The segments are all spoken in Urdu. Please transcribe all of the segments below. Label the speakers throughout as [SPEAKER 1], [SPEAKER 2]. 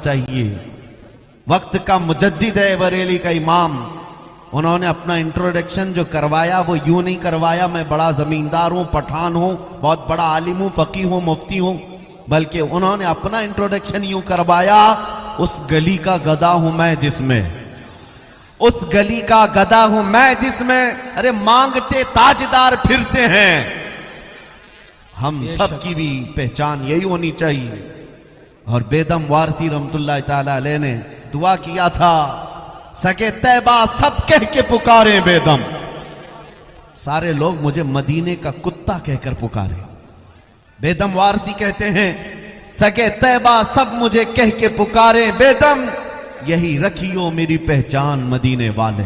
[SPEAKER 1] چاہیے. وقت کا مجدد ہے بریلی کا امام. انہوں نے اپنا انٹروڈکشن جو کروایا وہ یوں نہیں کروایا میں بڑا زمیندار ہوں، پٹھان ہوں، بہت بڑا عالم ہوں، فقی ہوں، مفتی ہوں، بلکہ انہوں نے اپنا انٹروڈکشن یوں کروایا، اس گلی کا گدا ہوں میں جس میں، اس گلی کا گدا ہوں میں جس میں ارے مانگتے تاجدار پھرتے ہیں. ہم سب کی بھی پہچان یہی ہونی چاہیے. اور بیدم وارثی رحمت اللہ تعالی علیہ نے دعا کیا تھا، سگے طیبہ سب کہہ کے پکاریں بیدم. سارے لوگ مجھے مدینے کا کتا کہہ کر پکارے. بیدم وارثی کہتے ہیں سگے طیبہ سب مجھے کہہ کے پکاریں بیدم، یہی رکھیو میری پہچان مدینے والے.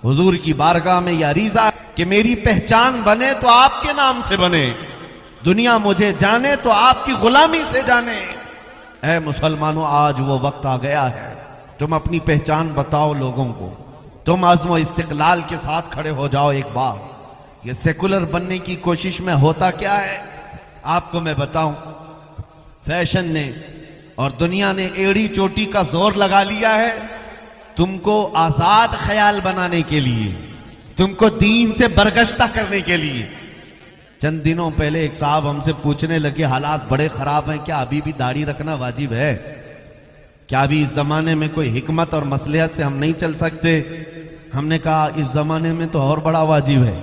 [SPEAKER 1] حضور کی بارگاہ میں یہ عریضہ کہ میری پہچان بنے تو آپ کے نام سے بنے، دنیا مجھے جانے تو آپ کی غلامی سے جانے. اے مسلمانوں، آج وہ وقت آ گیا ہے، تم اپنی پہچان بتاؤ لوگوں کو. تم عزم و استقلال کے ساتھ کھڑے ہو جاؤ. ایک بار یہ سیکولر بننے کی کوشش میں ہوتا کیا ہے آپ کو میں بتاؤں. فیشن نے اور دنیا نے ایڑی چوٹی کا زور لگا لیا ہے تم کو آزاد خیال بنانے کے لیے، تم کو دین سے برگشتہ کرنے کے لیے. چند دنوں پہلے ایک صاحب ہم سے پوچھنے لگے حالات بڑے خراب ہیں، کیا ابھی بھی داڑھی رکھنا واجب ہے؟ کیا ابھی اس زمانے میں کوئی حکمت اور مصلحت سے ہم نہیں چل سکتے؟ ہم نے کہا اس زمانے میں تو اور بڑا واجب ہے،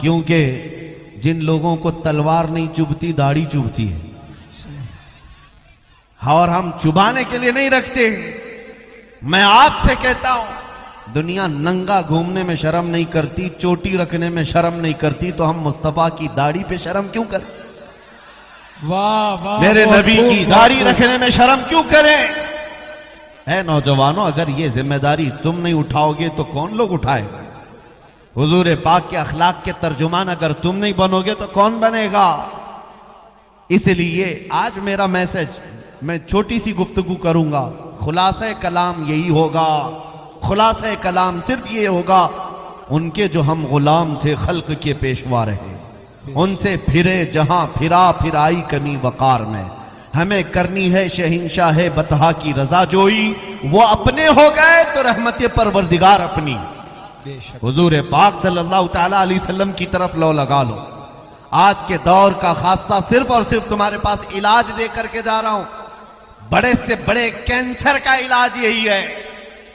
[SPEAKER 1] کیونکہ جن لوگوں کو تلوار نہیں چبھتی داڑھی چبھتی ہے، اور ہم چبانے کے لیے نہیں رکھتے. میں آپ سے کہتا ہوں دنیا ننگا گھومنے میں شرم نہیں کرتی، چوٹی رکھنے میں شرم نہیں کرتی، تو ہم مصطفیٰ کی داڑھی پہ شرم کیوں کریں؟
[SPEAKER 2] واہ واہ،
[SPEAKER 1] میرے نبی کی داڑھی رکھنے میں شرم کیوں کریں؟ اے نوجوانوں، اگر یہ ذمہ داری تم نہیں اٹھاؤ گے تو کون لوگ اٹھائے گا؟ حضور پاک کے اخلاق کے ترجمان اگر تم نہیں بنو گے تو کون بنے گا؟ اس لیے آج میرا میسج، میں چھوٹی سی گفتگو کروں گا، خلاصہ کلام یہی ہوگا. خلاصہ کلام صرف یہ ہوگا، ان کے جو ہم غلام تھے خلق کے پیشوا رہے، ان سے پھرے جہاں پھرا پھرائی کمی وقار میں. ہمیں کرنی ہے شہنشاہ بطحا کی رضا جوئی، وہ اپنے ہو گئے تو رحمت پروردگار اپنی. حضور پاک صلی اللہ تعالیٰ علیہ وسلم کی طرف لو لگا لو. آج کے دور کا خاصہ صرف اور صرف تمہارے پاس علاج دے کر کے جا رہا ہوں. بڑے سے بڑے کینسر کا علاج یہی ہے.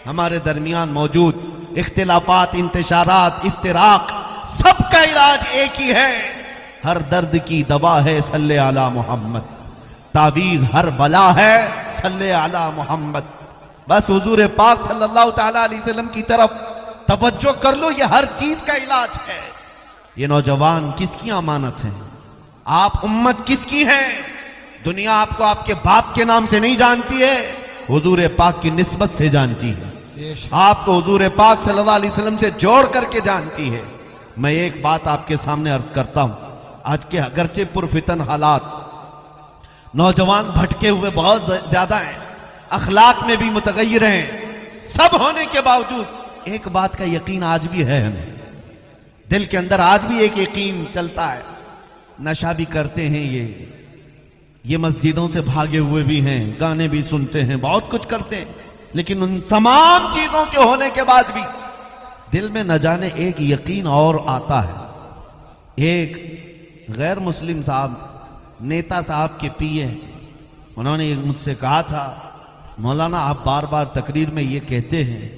[SPEAKER 1] ہمارے درمیان موجود اختلافات، انتشارات، افتراق، سب کا علاج ایک ہی ہے. ہر درد کی دوا ہے صلی علی محمد، تعویذ ہر بلا ہے صلی علی محمد. بس حضور پاک صلی اللہ تعالیٰ علیہ وسلم کی طرف توجہ کر لو، یہ ہر چیز کا علاج ہے. یہ نوجوان کس کی امانت ہیں؟ آپ امت کس کی ہیں؟ دنیا آپ کو آپ کے باپ کے نام سے نہیں جانتی ہے، حضور پاک کی نسبت سے جانتی ہے. آپ کو حضور پاک صلی اللہ علیہ وسلم سے جوڑ کر کے جانتی ہے. میں ایک بات آپ کے سامنے عرض کرتا ہوں، آج کے اگرچہ پرفتن حالات، نوجوان بھٹکے ہوئے بہت زیادہ ہیں، اخلاق میں بھی متغیر ہیں، سب ہونے کے باوجود ایک بات کا یقین آج بھی ہے، ہمیں دل کے اندر آج بھی ایک یقین چلتا ہے. نشہ بھی کرتے ہیں، یہ مسجدوں سے بھاگے ہوئے بھی ہیں، گانے بھی سنتے ہیں، بہت کچھ کرتے ہیں، لیکن ان تمام چیزوں کے ہونے کے بعد بھی دل میں نہ جانے ایک یقین اور آتا ہے. ایک غیر مسلم صاحب، نیتا صاحب کے پیے، انہوں نے مجھ سے کہا تھا مولانا آپ بار بار تقریر میں یہ کہتے ہیں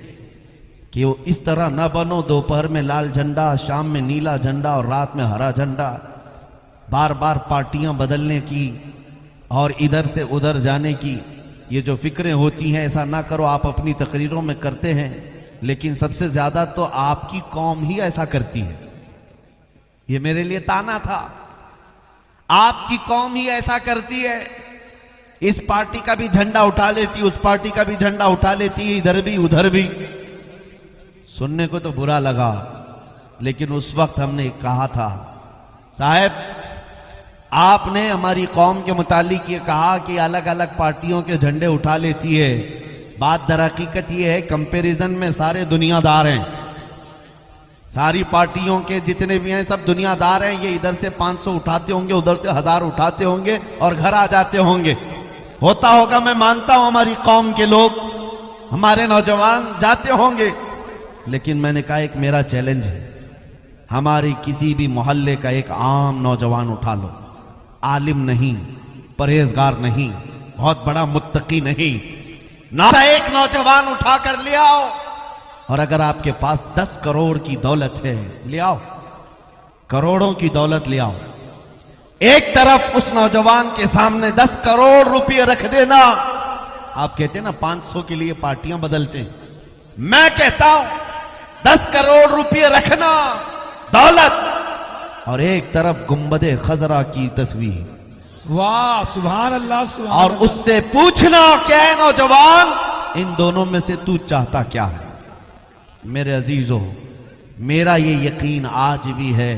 [SPEAKER 1] کہ وہ اس طرح نہ بنو، دوپہر میں لال جھنڈا، شام میں نیلا جھنڈا اور رات میں ہرا جھنڈا، بار بار پارٹیاں بدلنے کی اور ادھر سے ادھر جانے کی یہ جو فکریں ہوتی ہیں، ایسا نہ کرو. آپ اپنی تقریروں میں کرتے ہیں، لیکن سب سے زیادہ تو آپ کی قوم ہی ایسا کرتی ہے. یہ میرے لیے تانا تھا، آپ کی قوم ہی ایسا کرتی ہے. اس پارٹی کا بھی جھنڈا اٹھا لیتی، اس پارٹی کا بھی جھنڈا اٹھا لیتی، ادھر بھی ادھر بھی. سننے کو تو برا لگا، لیکن اس وقت ہم نے کہا تھا صاحب آپ نے ہماری قوم کے متعلق یہ کہا کہ الگ الگ پارٹیوں کے جھنڈے اٹھا لیتی ہے. بات در حقیقت یہ ہے کمپیریزن میں سارے دنیا دار ہیں، ساری پارٹیوں کے جتنے بھی ہیں سب دنیا دار ہیں. یہ ادھر سے 500 اٹھاتے ہوں گے، ادھر سے 1000 اٹھاتے ہوں گے اور گھر آ جاتے ہوں گے. ہوتا ہوگا، میں مانتا ہوں ہماری قوم کے لوگ، ہمارے نوجوان جاتے ہوں گے، لیکن میں نے کہا ایک میرا چیلنج ہے، ہماری کسی بھی محلے کا ایک عام نوجوان اٹھا لو، عالم نہیں، پرہیزگار نہیں، بہت بڑا متقی نہیں، ایک نوجوان اٹھا کر لے آؤ، اور اگر آپ کے پاس 10 کروڑ کی دولت ہے لے آؤ، کروڑوں کی دولت لے آؤ، ایک طرف اس نوجوان کے سامنے 10 کروڑ روپے رکھ دینا۔ آپ کہتے ہیں نا 500 کے لیے پارٹیاں بدلتے ہیں، میں کہتا ہوں 10 کروڑ روپے رکھنا دولت، اور ایک طرف گنبد خضرا کی تصویر،
[SPEAKER 2] واہ سبحان اللہ سبحان
[SPEAKER 1] اور
[SPEAKER 2] اللہ۔
[SPEAKER 1] اس سے پوچھنا کہ اے نوجوان ان دونوں میں سے تو چاہتا کیا ہے؟ میرے عزیزو، میرا یہ یقین آج بھی ہے،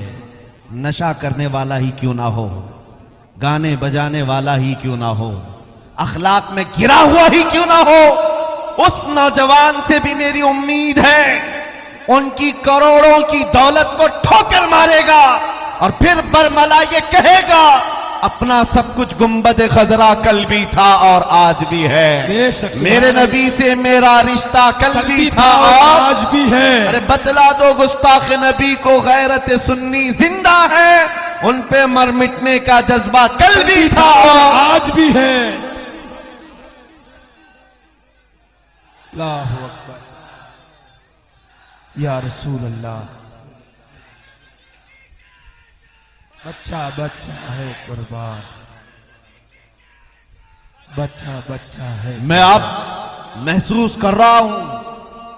[SPEAKER 1] نشہ کرنے والا ہی کیوں نہ ہو، گانے بجانے والا ہی کیوں نہ ہو، اخلاق میں گرا ہوا ہی کیوں نہ ہو، اس نوجوان سے بھی میری امید ہے ان کی کروڑوں کی دولت کو ٹھوکر مارے گا، اور پھر برملا یہ کہے گا اپنا سب کچھ گنبد خضرا کل بھی تھا اور آج بھی ہے،
[SPEAKER 2] بے شک سبحان
[SPEAKER 1] میرے
[SPEAKER 2] اللہ۔
[SPEAKER 1] نبی سے میرا رشتہ کل بھی تھا
[SPEAKER 2] اور
[SPEAKER 1] اور
[SPEAKER 2] آج بھی ہے۔
[SPEAKER 1] ارے بتلا دو گستاخ نبی کو غیرت سنی زندہ ہے، ان پہ مر مٹنے کا جذبہ کل بھی تھا اور
[SPEAKER 2] آج بھی ہے۔ اللہ اکبر یا رسول اللہ۔ بچہ بچہ ہے قربان، بچہ بچہ ہے۔
[SPEAKER 1] میں اب محسوس کر رہا ہوں،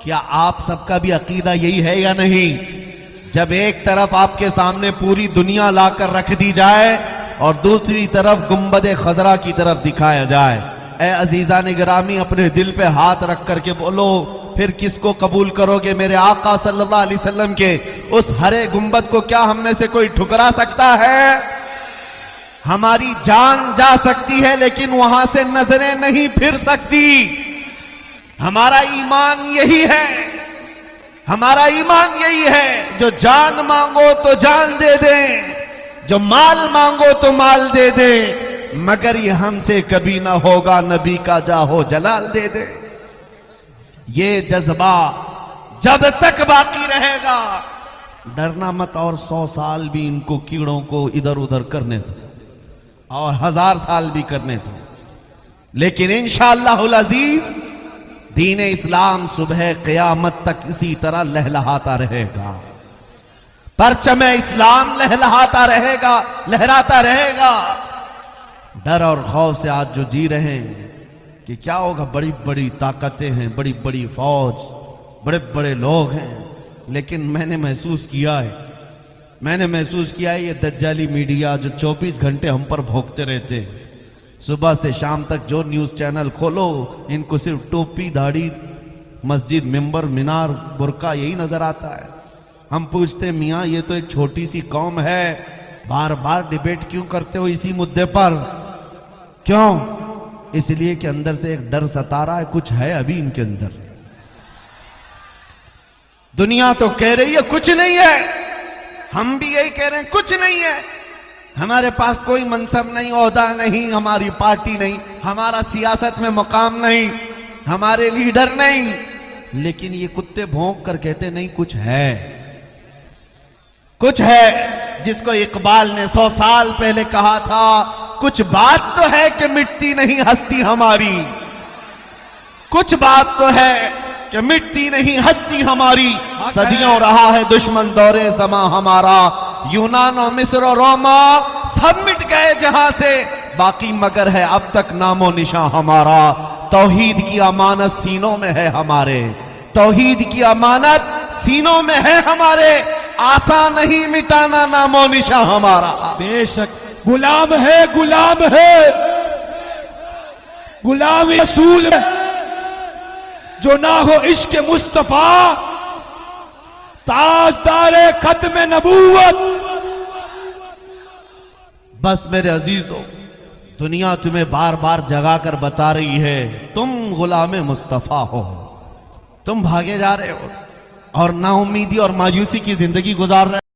[SPEAKER 1] کیا آپ سب کا بھی عقیدہ یہی ہے یا نہیں؟ جب ایک طرف آپ کے سامنے پوری دنیا لا کر رکھ دی جائے اور دوسری طرف گنبد خضرا کی طرف دکھایا جائے، اے عزیزان گرامی اپنے دل پہ ہاتھ رکھ کر کے بولو، پھر کس کو قبول کرو گے؟ میرے آقا صلی اللہ علیہ وسلم کے اس ہرے گنبد کو کیا ہم میں سے کوئی ٹھکرا سکتا ہے؟ ہماری جان جا سکتی ہے لیکن وہاں سے نظریں نہیں پھر سکتی۔ ہمارا ایمان یہی ہے، ہمارا ایمان یہی ہے، جو جان مانگو تو جان دے دیں، جو مال مانگو تو مال دے دیں، مگر یہ ہم سے کبھی نہ ہوگا نبی کا جاہو جلال دے دے۔ یہ جذبہ جب تک باقی رہے گا، ڈرنا مت، اور 100 سال بھی ان کو کیڑوں کو ادھر ادھر کرنے دو، اور 1000 سال بھی کرنے دو، لیکن انشاءاللہ العزیز دین اسلام صبح قیامت تک اسی طرح لہلہاتا رہے گا، پرچم اسلام لہلہاتا رہے گا، لہراتا رہے گا۔ ڈر اور خوف سے آج جو جی رہے ہیں کہ کیا ہوگا، بڑی بڑی طاقتیں ہیں، بڑی بڑی فوج، بڑے بڑے لوگ ہیں، لیکن میں نے محسوس کیا ہے یہ دجالی میڈیا جو 24 گھنٹے ہم پر بھونکتے رہتے ہیں، صبح سے شام تک جو نیوز چینل کھولو ان کو صرف ٹوپی، داڑھی، مسجد، ممبر، مینار، برقع یہی نظر آتا ہے۔ ہم پوچھتے میاں یہ تو ایک چھوٹی سی قوم ہے، بار بار ڈیبیٹ کیوں کرتے ہو اسی مدعے پر؟ کیوں؟ اس لیے کہ اندر سے ایک ڈر ستا رہا ہے، کچھ ہے ابھی ان کے اندر۔ دنیا تو کہہ رہی ہے کچھ نہیں ہے، ہم بھی یہی کہہ رہے ہیں کچھ نہیں ہے، ہمارے پاس کوئی منصب نہیں، عہدہ نہیں، ہماری پارٹی نہیں، ہمارا سیاست میں مقام نہیں، ہمارے لیڈر نہیں، لیکن یہ کتے بھونک کر کہتے نہیں کچھ ہے، کچھ ہے، جس کو اقبال نے 100 سال پہلے کہا تھا، کچھ بات تو ہے کہ مٹتی نہیں ہستی ہماری، کچھ بات تو ہے کہ مٹتی نہیں ہستی ہماری، صدیوں رہا ہے دشمن دور زماں ہمارا، یونان و مصر و روما سب مٹ گئے جہاں سے، باقی مگر ہے اب تک نام و نشاں ہمارا، توحید کی امانت سینوں میں ہے ہمارے، توحید کی امانت سینوں میں ہے ہمارے، آسان نہیں مٹانا نام و نشاں ہمارا۔
[SPEAKER 2] بے شک غلام ہے، غلام ہے، غلام رسول ہے، جو نہ ہو عشق مصطفیٰ، تاجدار ختم نبوت۔
[SPEAKER 1] بس میرے عزیزو، دنیا تمہیں بار بار جگا کر بتا رہی ہے تم غلام مصطفیٰ ہو، تم بھاگے جا رہے ہو اور نا امیدی اور مایوسی کی زندگی گزار رہے ہو۔